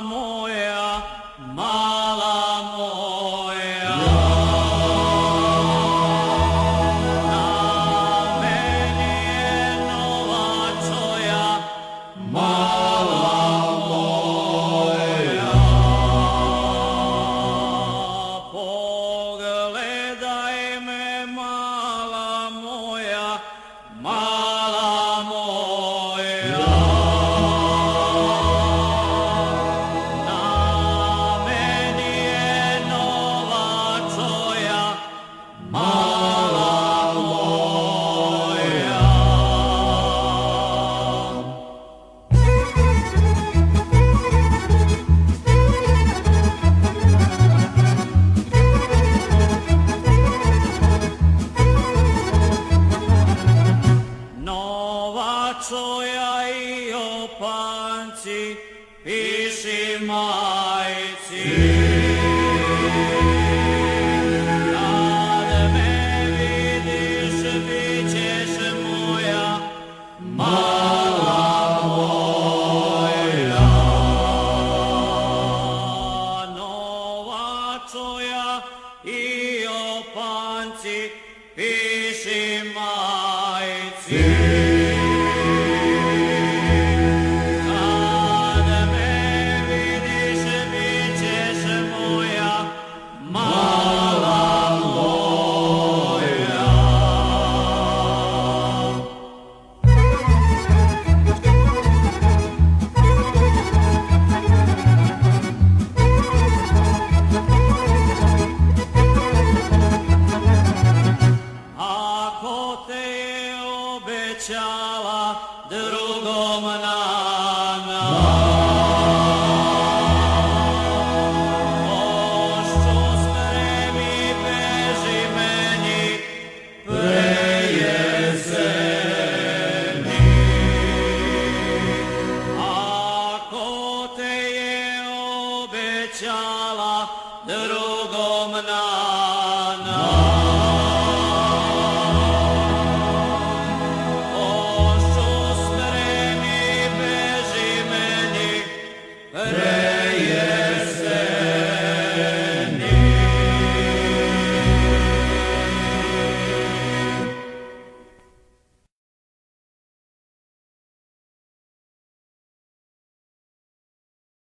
moja, mala moja. Na meni je nova čoja, mala moja. Pogledaj me, mala moja, mala moja. Na meni je nova čoja, mala moja. Nova čoja i opanci, piši majci. Kad me vidiš, bit ćeš moja, mala moja. Nova čoja i opanci, piši majci. Kad me vidiš, bit ćeš moja, mala moja. Ako te je obećala drugom Nana, pošću spremi, beži meni pre jeseni. Ako te je obećala drugom Nana, pošću spremi, beži meni pre